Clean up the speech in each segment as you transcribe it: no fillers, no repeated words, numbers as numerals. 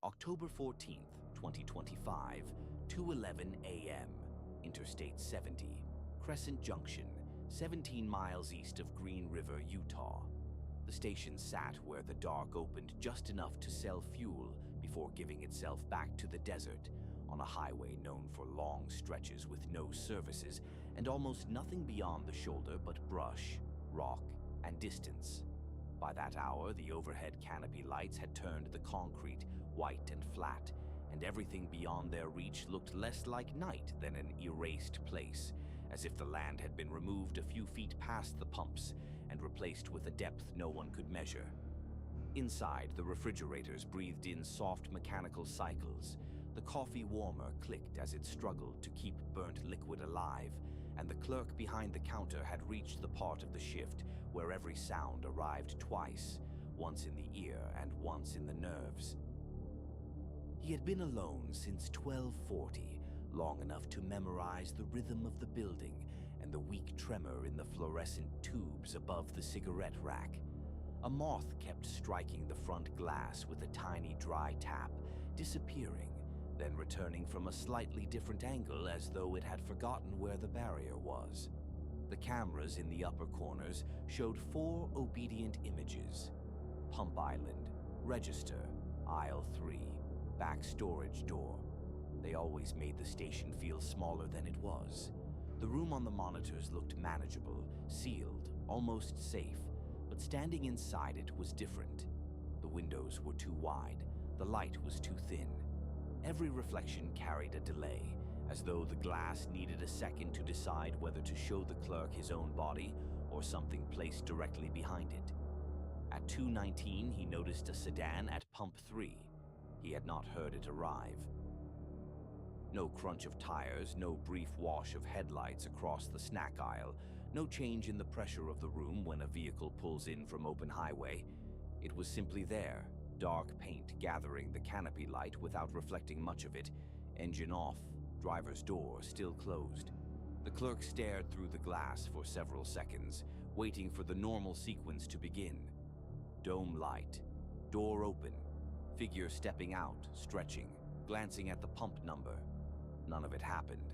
October 14th, 2025, 2:11 a.m. Interstate 70, Crescent Junction, 17 miles east of Green River, Utah. The station sat where the dark opened just enough to sell fuel before giving itself back to the desert on a highway known for long stretches with no services and almost nothing beyond the shoulder but brush, rock, and distance. By that hour, the overhead canopy lights had turned the concrete white and flat, and everything beyond their reach looked less like night than an erased place, as if the land had been removed a few feet past the pumps and replaced with a depth no one could measure. Inside, the refrigerators breathed in soft mechanical cycles. The coffee warmer clicked as it struggled to keep burnt liquid alive, and the clerk behind the counter had reached the part of the shift where every sound arrived twice, once in the ear and once in the nerves. He had been alone since 1240, long enough to memorize the rhythm of the building and the weak tremor in the fluorescent tubes above the cigarette rack. A moth kept striking the front glass with a tiny dry tap, disappearing, then returning from a slightly different angle as though it had forgotten where the barrier was. The cameras in the upper corners showed 4 obedient images: pump island, register, aisle 3, back storage door. They always made the station feel smaller than it was. The room on the monitors looked manageable, sealed, almost safe, but standing inside it was different. The windows were too wide, the light was too thin. Every reflection carried a delay, as though the glass needed a second to decide whether to show the clerk his own body or something placed directly behind it. At 2:19, he noticed a sedan at pump 3. He had not heard it arrive. No crunch of tires, no brief wash of headlights across the snack aisle, no change in the pressure of the room when a vehicle pulls in from open highway. It was simply there, dark paint gathering the canopy light without reflecting much of it, engine off, driver's door still closed. The clerk stared through the glass for several seconds, waiting for the normal sequence to begin. Dome light, door open, figure stepping out, stretching, glancing at the pump number. None of it happened.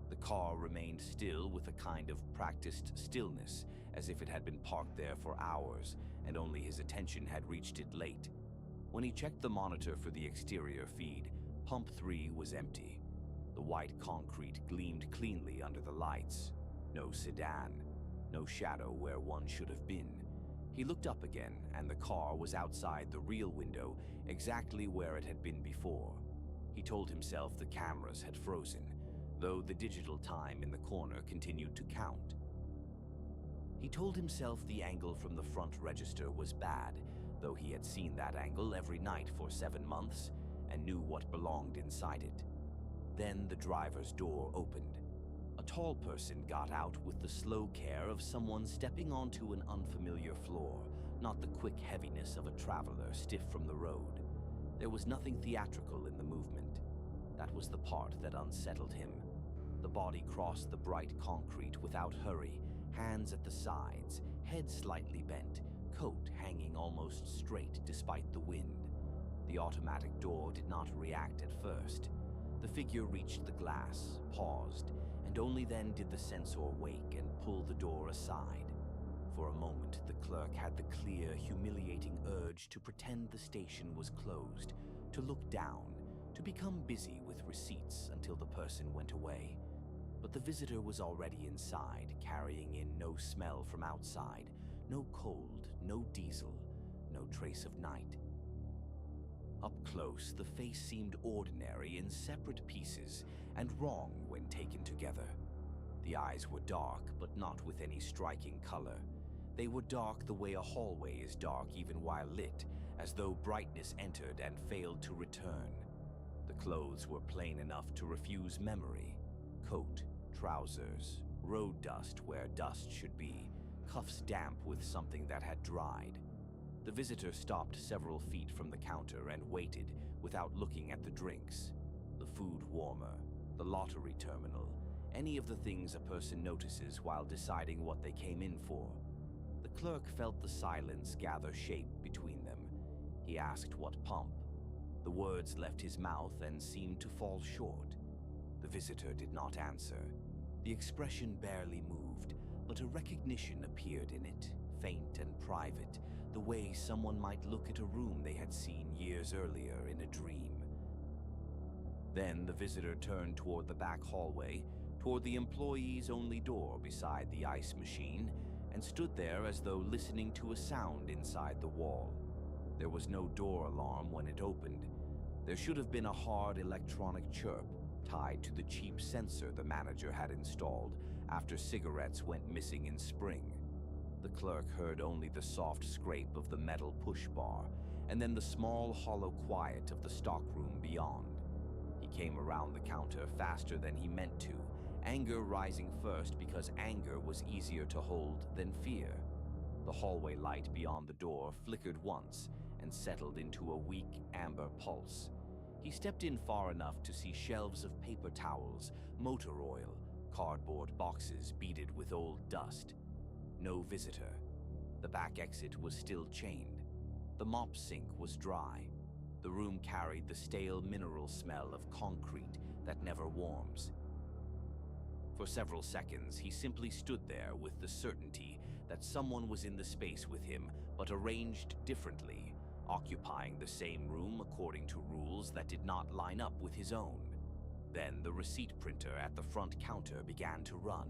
The car remained still with a kind of practiced stillness, as if it had been parked there for hours, and only his attention had reached it late. When he checked the monitor for the exterior feed, pump 3 was empty. The white concrete gleamed cleanly under the lights. No sedan, no shadow where one should have been. He looked up again, and the car was outside the real window, exactly where it had been before. He told himself the cameras had frozen, though the digital time in the corner continued to count. He told himself the angle from the front register was bad, though he had seen that angle every night for 7 months and knew what belonged inside it. Then the driver's door opened. A tall person got out with the slow care of someone stepping onto an unfamiliar floor, not the quick heaviness of a traveler stiff from the road. There was nothing theatrical in the movement. That was the part that unsettled him. The body crossed the bright concrete without hurry, hands at the sides, head slightly bent, coat hanging almost straight despite the wind. The automatic door did not react at first. The figure reached the glass, paused, and only then did the sensor wake and pull the door aside. For a moment, the clerk had the clear, humiliating urge to pretend the station was closed, to look down, to become busy with receipts until the person went away. But the visitor was already inside, carrying in no smell from outside, no cold, no diesel, no trace of night. Up close, the face seemed ordinary in separate pieces and wrong when taken together. The eyes were dark, but not with any striking color. They were dark the way a hallway is dark even while lit, as though brightness entered and failed to return. The clothes were plain enough to refuse memory. Coat, trousers, road dust where dust should be, cuffs damp with something that had dried. The visitor stopped several feet from the counter and waited without looking at the drinks, the food warmer, the lottery terminal, any of the things a person notices while deciding what they came in for. The clerk felt the silence gather shape between them. He asked what pump. The words left his mouth and seemed to fall short. The visitor did not answer. The expression barely moved, but a recognition appeared in it, faint and private, the way someone might look at a room they had seen years earlier in a dream. Then the visitor turned toward the back hallway, toward the employee's only door beside the ice machine, and stood there as though listening to a sound inside the wall. There was no door alarm when it opened. There should have been a hard electronic chirp tied to the cheap sensor the manager had installed after cigarettes went missing in spring. The clerk heard only the soft scrape of the metal push bar, and then the small hollow quiet of the stockroom beyond. He came around the counter faster than he meant to, anger rising first because anger was easier to hold than fear. The hallway light beyond the door flickered once and settled into a weak amber pulse. He stepped in far enough to see shelves of paper towels, motor oil, cardboard boxes beaded with old dust. No visitor. The back exit was still chained. The mop sink was dry. The room carried the stale mineral smell of concrete that never warms. For several seconds, he simply stood there with the certainty that someone was in the space with him, but arranged differently, occupying the same room according to rules that did not line up with his own. Then the receipt printer at the front counter began to run.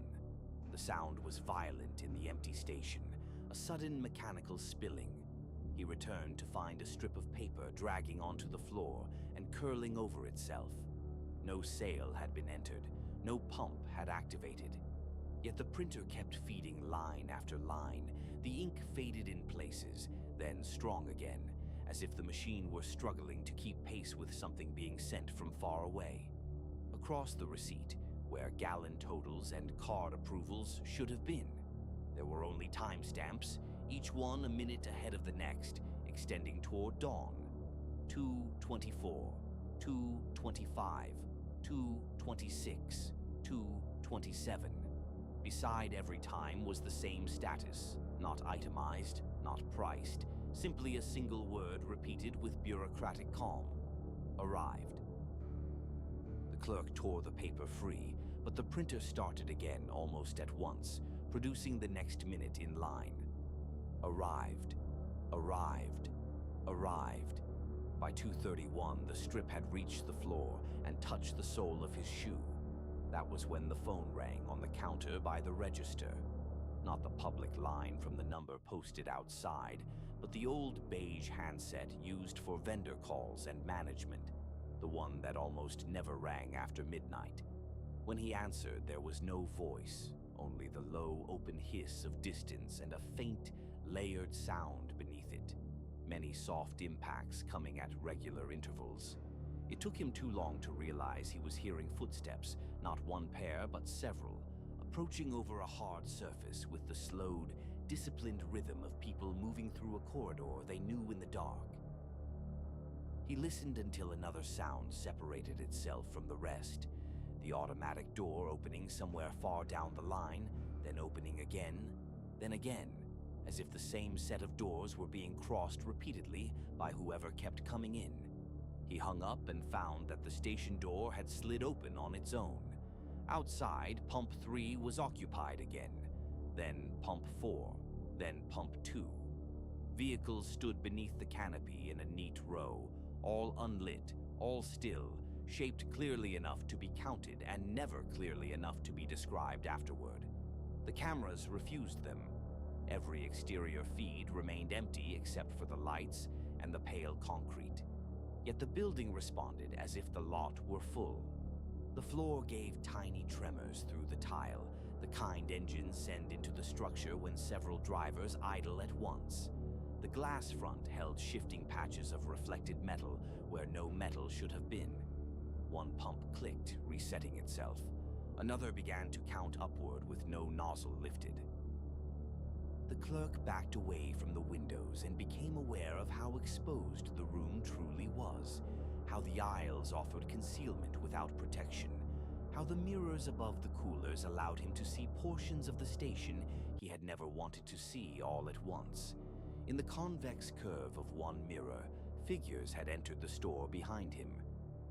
The sound was violent in the empty station, a sudden mechanical spilling. He returned to find a strip of paper dragging onto the floor and curling over itself. No sale had been entered, no pump had activated. Yet the printer kept feeding line after line. The ink faded in places, then strong again, as if the machine were struggling to keep pace with something being sent from far away. Across the receipt, where gallon totals and card approvals should have been, there were only timestamps, each one a minute ahead of the next, extending toward dawn. 2:24, 2:25, 2:26, 2:27. Beside every time was the same status, not itemized, not priced, simply a single word repeated with bureaucratic calm. Arrived. The clerk tore the paper free, but the printer started again almost at once, producing the next minute in line. Arrived. Arrived. Arrived. By 2:31, the strip had reached the floor and touched the sole of his shoe. That was when the phone rang on the counter by the register. Not the public line from the number posted outside, but the old beige handset used for vendor calls and management, the one that almost never rang after midnight. When he answered, there was no voice, only the low, open hiss of distance and a faint, layered sound beneath it, many soft impacts coming at regular intervals. It took him too long to realize he was hearing footsteps, not one pair but several, approaching over a hard surface with the slowed, disciplined rhythm of people moving through a corridor they knew in the dark. He listened until another sound separated itself from the rest, the automatic door opening somewhere far down the line, then opening again, as if the same set of doors were being crossed repeatedly by whoever kept coming in. He hung up and found that the station door had slid open on its own. Outside, Pump 3 was occupied again, then Pump 4, then Pump 2. Vehicles stood beneath the canopy in a neat row, all unlit, all still, shaped clearly enough to be counted and never clearly enough to be described afterward. The cameras refused them. Every exterior feed remained empty except for the lights and the pale concrete. Yet the building responded as if the lot were full. The floor gave tiny tremors through the tile, the kind engines send into the structure when several drivers idle at once. The glass front held shifting patches of reflected metal where no metal should have been. One pump clicked, resetting itself. Another began to count upward with no nozzle lifted. The clerk backed away from the windows and became aware of how exposed the room truly was, how the aisles offered concealment without protection, how the mirrors above the coolers allowed him to see portions of the station he had never wanted to see all at once. In the convex curve of one mirror, Figures had entered the store behind him.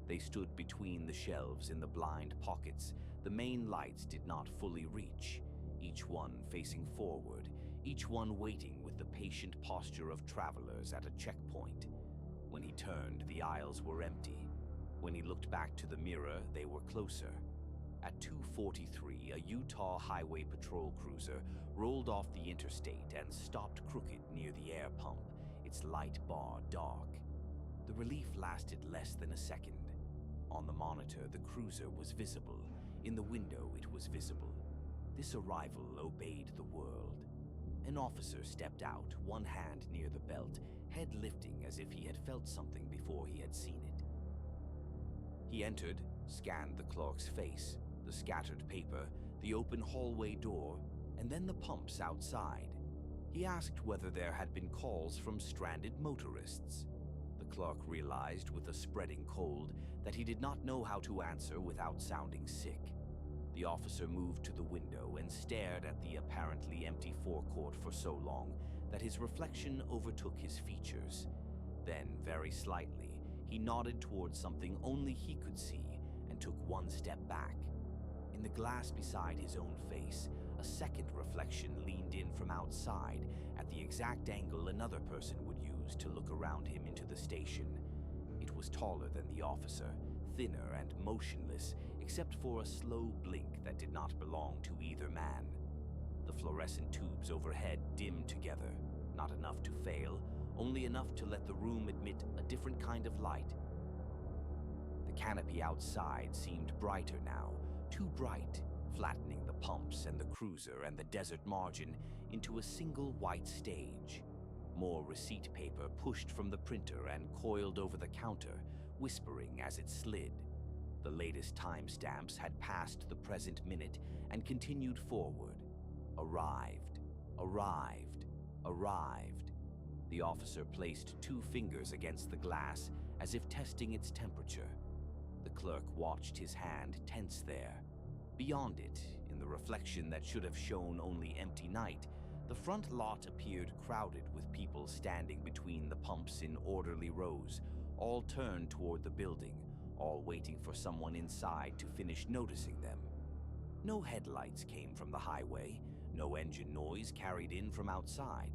They stood between the shelves in the blind pockets. The main lights did not fully reach, each one facing forward, each one waiting with the patient posture of travelers at a checkpoint. When he turned, the aisles were empty. When he looked back to the mirror, they were closer. At 2:43, a Utah Highway Patrol cruiser rolled off the interstate and stopped crooked near the air pump, its light bar dark. The relief lasted less than a second. On the monitor, the cruiser was visible. In the window, it was visible. This arrival obeyed the world. An officer stepped out, one hand near the belt, head lifting as if he had felt something before he had seen it. He entered, scanned the clerk's face, the scattered paper, the open hallway door, and then the pumps outside. He asked whether there had been calls from stranded motorists. The clerk realized with a spreading cold that he did not know how to answer without sounding sick. The officer moved to the window and stared at the apparently empty forecourt for so long that his reflection overtook his features. Then, very slightly, he nodded towards something only he could see and took one step back. In the glass beside his own face, a second reflection leaned in from outside at the exact angle another person would use to look around him into the station. It was taller than the officer, thinner and motionless, except for a slow blink that did not belong to either man. The fluorescent tubes overhead dimmed together, not enough to fail, only enough to let the room admit a different kind of light. The canopy outside seemed brighter now, too bright, flattening the pumps and the cruiser and the desert margin into a single white stage. More receipt paper pushed from the printer and coiled over the counter, whispering as it slid. The latest timestamps had passed the present minute and continued forward. Arrived, arrived, arrived. The officer placed 2 fingers against the glass as if testing its temperature. The clerk watched his hand tense there. Beyond it, in the reflection that should have shown only empty night, the front lot appeared crowded with people standing between the pumps in orderly rows, all turned toward the building, all waiting for someone inside to finish noticing them. No headlights came from the highway, no engine noise carried in from outside.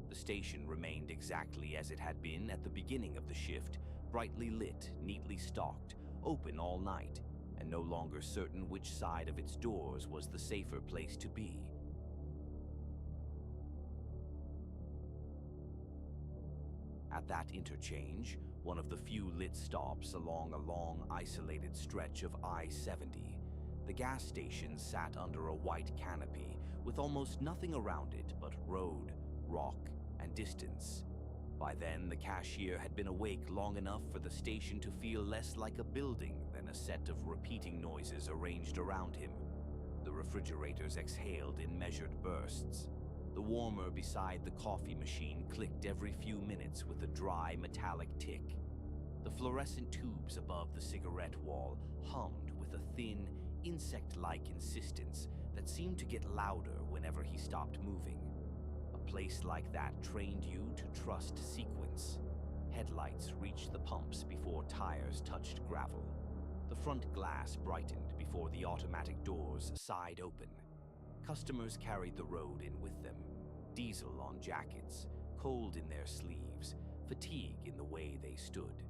The station remained exactly as it had been at the beginning of the shift, brightly lit, neatly stocked, open all night, and no longer certain which side of its doors was the safer place to be. At that interchange, one of the few lit stops along a long, isolated stretch of I-70, the gas station sat under a white canopy with almost nothing around it but road, rock, and distance. By then, the cashier had been awake long enough for the station to feel less like a building than a set of repeating noises arranged around him. The refrigerators exhaled in measured bursts. The warmer beside the coffee machine clicked every few minutes with a dry, metallic tick. The fluorescent tubes above the cigarette wall hummed with a thin, insect-like insistence that seemed to get louder whenever he stopped moving. A place like that trained you to trust sequence. Headlights reached the pumps before tires touched gravel. The front glass brightened before the automatic doors sighed open. Customers carried the road in with them. Diesel on jackets, cold in their sleeves, fatigue in the way they stood.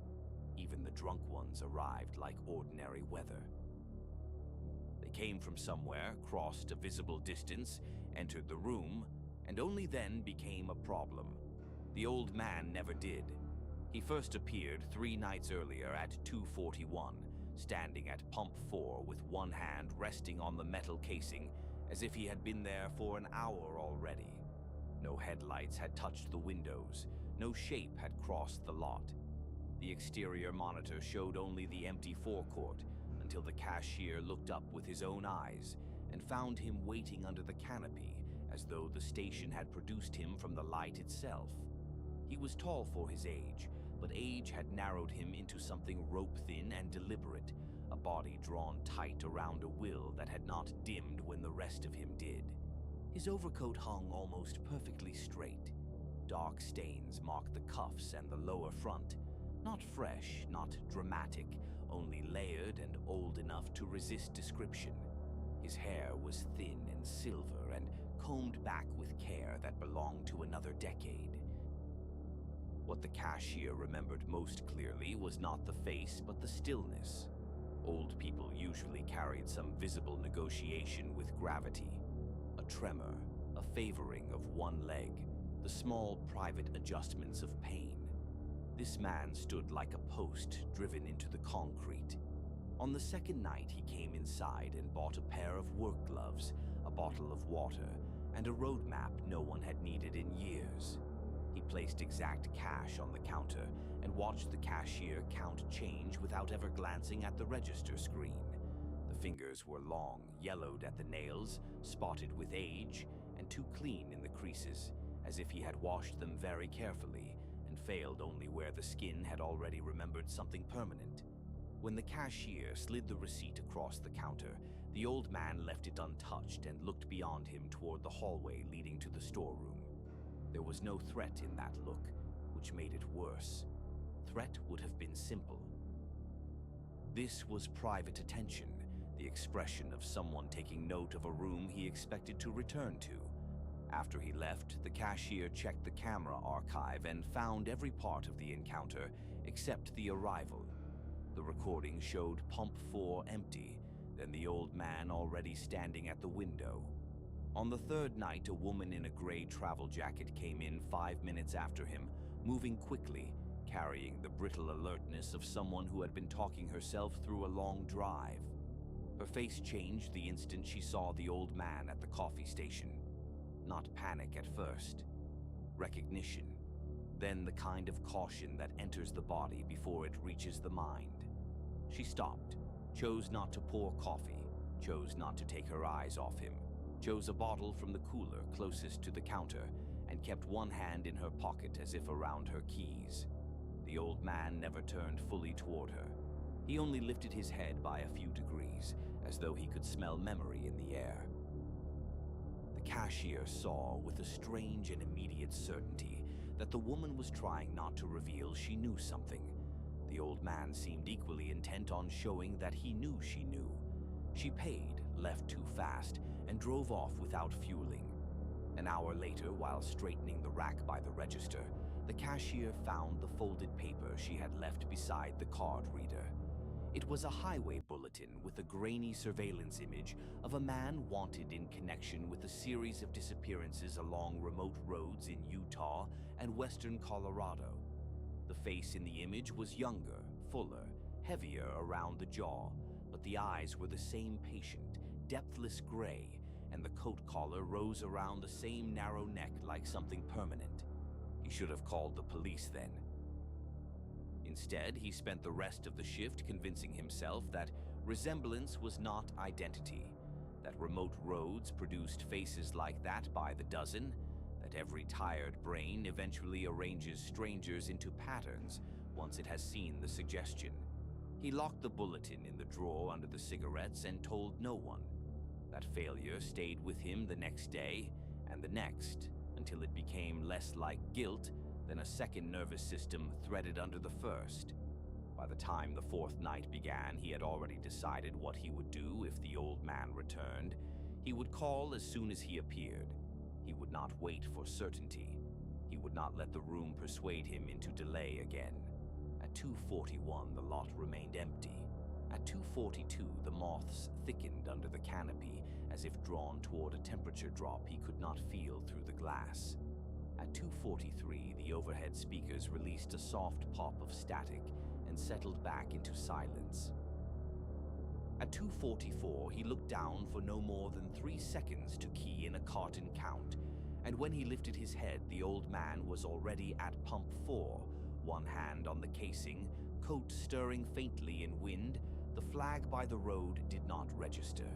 Even the drunk ones arrived like ordinary weather. They came from somewhere, crossed a visible distance, entered the room, and only then became a problem. The old man never did. He first appeared 3 nights earlier at 2:41, standing at pump 4 with one hand resting on the metal casing as if he had been there for an hour already. No headlights had touched the windows, no shape had crossed the lot. The exterior monitor showed only the empty forecourt until the cashier looked up with his own eyes and found him waiting under the canopy as though the station had produced him from the light itself. He was tall for his age, but age had narrowed him into something rope-thin and deliberate, a body drawn tight around a will that had not dimmed when the rest of him did. His overcoat hung almost perfectly straight. Dark stains marked the cuffs and the lower front, Not fresh, not dramatic, only layered and old enough to resist description. His hair was thin and silver and combed back with care that belonged to another decade. What the cashier remembered most clearly was not the face, but the stillness. Old people usually carried some visible negotiation with gravity. A tremor, a favoring of one leg, the small private adjustments of pain. This man stood like a post driven into the concrete. On the second night, he came inside and bought a pair of work gloves, a bottle of water, and a road map no one had needed in years. He placed exact cash on the counter and watched the cashier count change without ever glancing at the register screen. The fingers were long, yellowed at the nails, spotted with age, and too clean in the creases, as if he had washed them very carefully and failed only where the skin had already remembered something permanent. When the cashier slid the receipt across the counter, the old man left it untouched and looked beyond him toward the hallway leading to the storeroom. There was no threat in that look, which made it worse. Threat would have been simple. This was private attention, the expression of someone taking note of a room he expected to return to. After he left, the cashier checked the camera archive and found every part of the encounter except the arrival. The recording showed pump 4 empty, then the old man already standing at the window. On the third night, a woman in a gray travel jacket came in 5 minutes after him, moving quickly, carrying the brittle alertness of someone who had been talking herself through a long drive. Her face changed the instant she saw the old man at the coffee station. Not panic at first. Recognition. Then the kind of caution that enters the body before it reaches the mind. She stopped, chose not to pour coffee, chose not to take her eyes off him, chose a bottle from the cooler closest to the counter, and kept one hand in her pocket as if around her keys. The old man never turned fully toward her. He only lifted his head by a few degrees, as though he could smell memory in the air. The cashier saw with a strange and immediate certainty that the woman was trying not to reveal she knew something. The old man seemed equally intent on showing that he knew she knew. She paid, left too fast, and drove off without fueling. An hour later, while straightening the rack by the register, the cashier found the folded paper she had left beside the card reader. It was a highway bulletin with a grainy surveillance image of a man wanted in connection with a series of disappearances along remote roads in Utah and western Colorado. The face in the image was younger, fuller, heavier around the jaw, but the eyes were the same patient, depthless gray, and the coat collar rose around the same narrow neck like something permanent. He should have called the police then. Instead, he spent the rest of the shift convincing himself that resemblance was not identity, that remote roads produced faces like that by the dozen, that every tired brain eventually arranges strangers into patterns once it has seen the suggestion. He locked the bulletin in the drawer under the cigarettes and told no one. That failure stayed with him the next day and the next, until it became less like guilt than a second nervous system threaded under the first. By the time the fourth night began, he had already decided what he would do if the old man returned. He would call as soon as he appeared. He would not wait for certainty. He would not let the room persuade him into delay again. At 2:41, the lot remained empty. At 2:42, the moths thickened under the canopy, as if drawn toward a temperature drop he could not feel through the glass. At 2:43, the overhead speakers released a soft pop of static and settled back into silence. At 2:44, he looked down for no more than 3 seconds to key in a carton count, and when he lifted his head, the old man was already at pump 4, one hand on the casing, coat stirring faintly in wind. The flag by the road did not register.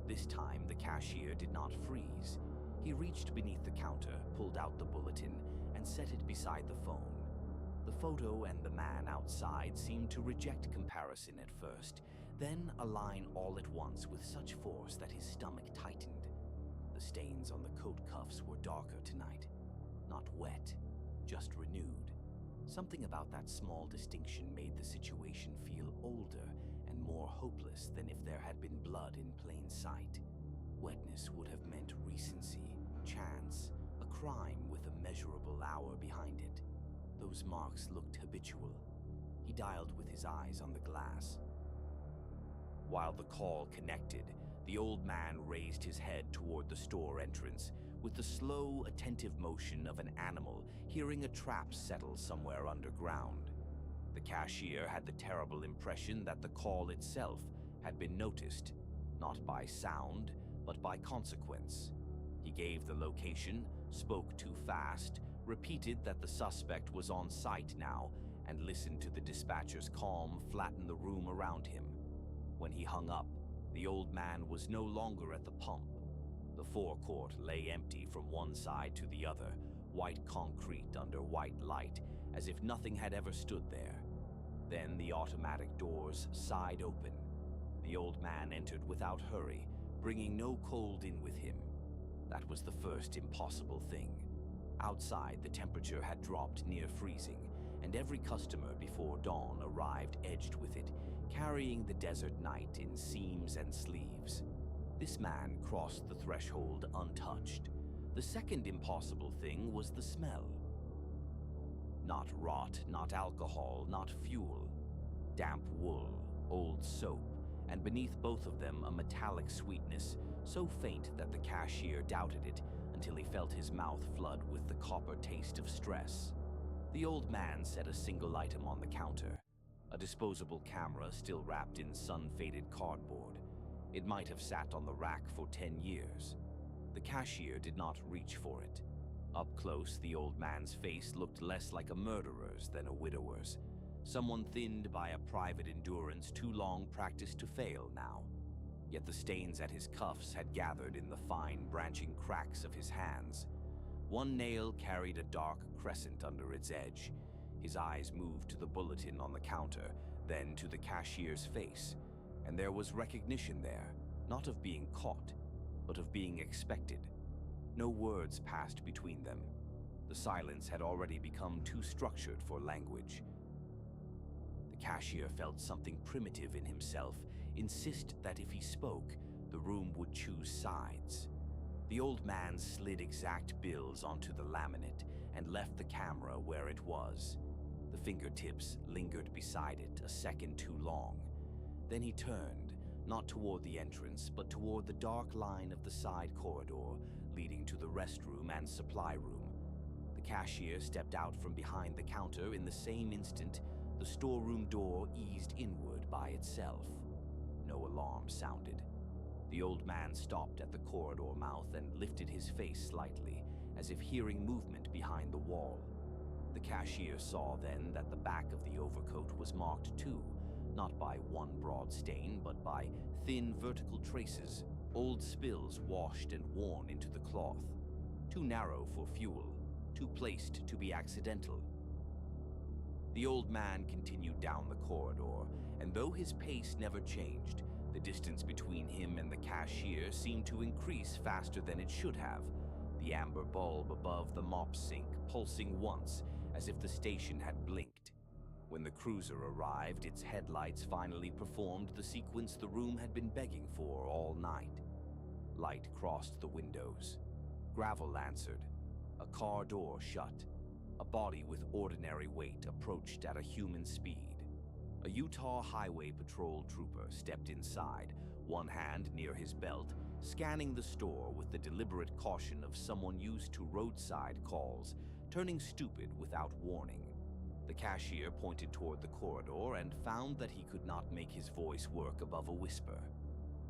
This time, the cashier did not freeze. He reached beneath the counter, pulled out the bulletin, and set it beside the phone. The photo and the man outside seemed to reject comparison at first, then align all at once with such force that his stomach tightened. The stains on the coat cuffs were darker tonight. Not wet, just renewed. Something about that small distinction made the situation feel older and more hopeless than if there had been blood in plain sight. Wetness would have meant recency, chance, a crime with a measurable hour behind it. Those marks looked habitual. He dialed with his eyes on the glass. While the call connected, the old man raised his head toward the store entrance with the slow, attentive motion of an animal hearing a trap settle somewhere underground. The cashier had the terrible impression that the call itself had been noticed, not by sound, but by consequence. He gave the location, spoke too fast, repeated that the suspect was on site now, and listened to the dispatcher's calm flatten the room around him. When he hung up, the old man was no longer at the pump. The forecourt lay empty from one side to the other, white concrete under white light, as if nothing had ever stood there. Then the automatic doors sighed open. The old man entered without hurry, bringing no cold in with him. That was the first impossible thing. Outside, the temperature had dropped near freezing, and every customer before dawn arrived edged with it, carrying the desert night in seams and sleeves. This man crossed the threshold untouched. The second impossible thing was the smell. Not rot, not alcohol, not fuel. Damp wool, old soap, and beneath both of them a metallic sweetness, so faint that the cashier doubted it until he felt his mouth flood with the copper taste of stress. The old man set a single item on the counter, a disposable camera still wrapped in sun-faded cardboard. It might have sat on the rack for 10 years. The cashier did not reach for it. Up close, the old man's face looked less like a murderer's than a widower's, someone thinned by a private endurance too long practiced to fail now. Yet the stains at his cuffs had gathered in the fine branching cracks of his hands. One nail carried a dark crescent under its edge. His eyes moved to the bulletin on the counter, then to the cashier's face, and there was recognition there, not of being caught, but of being expected. No words passed between them. The silence had already become too structured for language. The cashier felt something primitive in himself insist that if he spoke, the room would choose sides. The old man slid exact bills onto the laminate and left the camera where it was. The fingertips lingered beside it a second too long. Then he turned, not toward the entrance, but toward the dark line of the side corridor leading to the restroom and supply room. The cashier stepped out from behind the counter in the same instant. The storeroom door eased inward by itself. No alarm sounded. The old man stopped at the corridor mouth and lifted his face slightly, as if hearing movement behind the wall. The cashier saw then that the back of the overcoat was marked too, not by one broad stain, but by thin vertical traces, old spills washed and worn into the cloth. Too narrow for fuel, too placed to be accidental. The old man continued down the corridor, and though his pace never changed, the distance between him and the cashier seemed to increase faster than it should have, the amber bulb above the mop sink pulsing once, as if the station had blinked. When the cruiser arrived, its headlights finally performed the sequence the room had been begging for all night. Light crossed the windows. Gravel answered. A car door shut. A body with ordinary weight approached at a human speed. A Utah Highway Patrol trooper stepped inside, one hand near his belt, scanning the store with the deliberate caution of someone used to roadside calls, turning stupid without warning. The cashier pointed toward the corridor and found that he could not make his voice work above a whisper.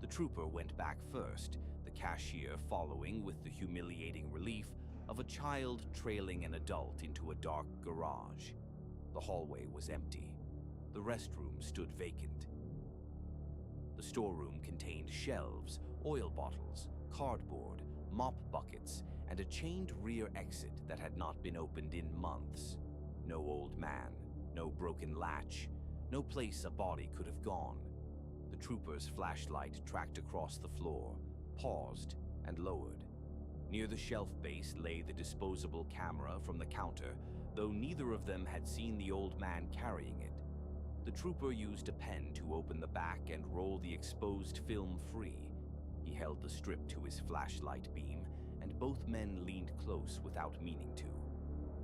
The trooper went back first, the cashier following with the humiliating relief of a child trailing an adult into a dark garage. The hallway was empty. The restroom stood vacant. The storeroom contained shelves, oil bottles, cardboard, mop buckets, and a chained rear exit that had not been opened in months. No old man, no broken latch, no place a body could have gone. The trooper's flashlight tracked across the floor, paused, and lowered. Near the shelf base lay the disposable camera from the counter, though neither of them had seen the old man carrying it. The trooper used a pen to open the back and roll the exposed film free. He held the strip to his flashlight beam, and both men leaned close without meaning to.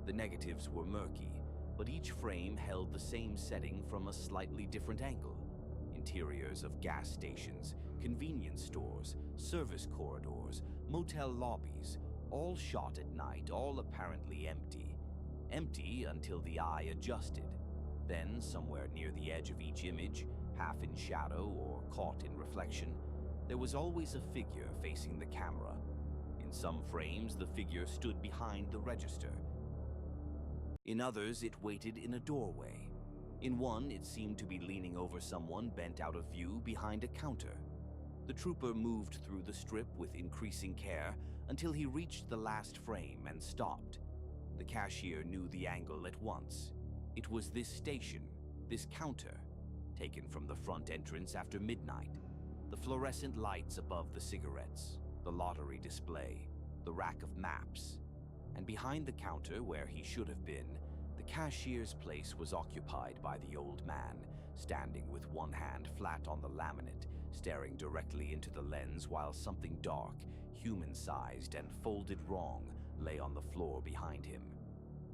The negatives were murky, but each frame held the same setting from a slightly different angle. Interiors of gas stations, convenience stores, service corridors, motel lobbies, all shot at night, all apparently empty. Empty until the eye adjusted. Then, somewhere near the edge of each image, half in shadow or caught in reflection, there was always a figure facing the camera. In some frames, the figure stood behind the register. In others, it waited in a doorway. In one, it seemed to be leaning over someone bent out of view behind a counter. The trooper moved through the strip with increasing care until he reached the last frame and stopped. The cashier knew the angle at once. It was this station, this counter, taken from the front entrance after midnight. The fluorescent lights above the cigarettes, the lottery display, the rack of maps. And behind the counter, where he should have been, the cashier's place was occupied by the old man, standing with one hand flat on the laminate, staring directly into the lens while something dark, human-sized and folded wrong, lay on the floor behind him.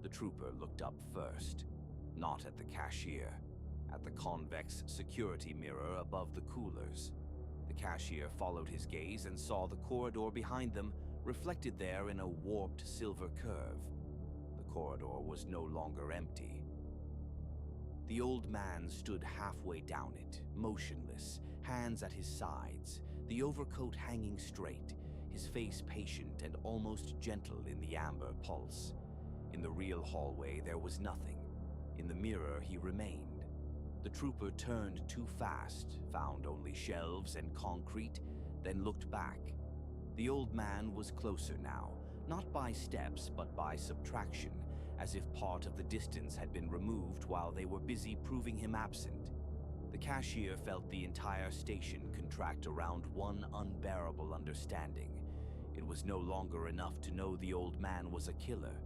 The trooper looked up first, not at the cashier, at the convex security mirror above the coolers. The cashier followed his gaze and saw the corridor behind them, reflected there in a warped silver curve. The corridor was no longer empty. The old man stood halfway down it, motionless, hands at his sides, the overcoat hanging straight, his face patient and almost gentle in the amber pulse. In the real hallway there was nothing. In the mirror he remained. The trooper turned too fast, found only shelves and concrete, then looked back. The old man was closer now, not by steps but by subtraction, as if part of the distance had been removed while they were busy proving him absent. The cashier felt the entire station contract around one unbearable understanding. It was no longer enough to know the old man was a killer.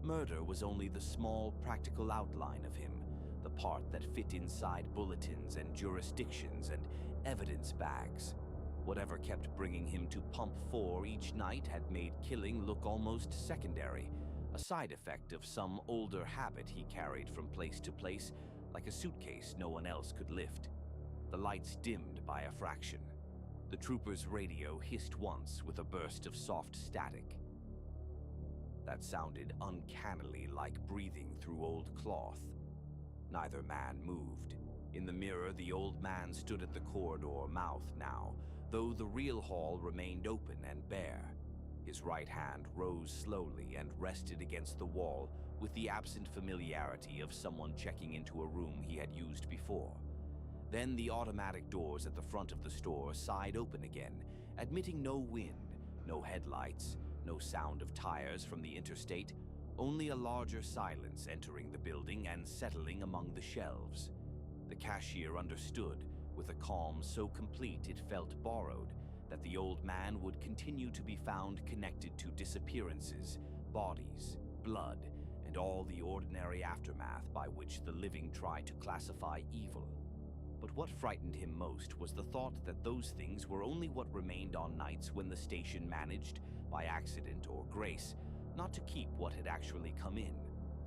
Murder was only the small, practical outline of him, the part that fit inside bulletins and jurisdictions and evidence bags. Whatever kept bringing him to Pump 4 each night had made killing look almost secondary, a side effect of some older habit he carried from place to place, like a suitcase no one else could lift. The lights dimmed by a fraction. The trooper's radio hissed once with a burst of soft static. That sounded uncannily like breathing through old cloth. Neither man moved. In the mirror, the old man stood at the corridor mouth now, though the real hall remained open and bare. His right hand rose slowly and rested against the wall with the absent familiarity of someone checking into a room he had used before. Then the automatic doors at the front of the store sighed open again, admitting no wind, no headlights, no sound of tires from the interstate, only a larger silence entering the building and settling among the shelves. The cashier understood, with a calm so complete it felt borrowed, that the old man would continue to be found connected to disappearances, bodies, blood, and all the ordinary aftermath by which the living try to classify evil. But what frightened him most was the thought that those things were only what remained on nights when the station managed, by accident or grace, not to keep what had actually come in.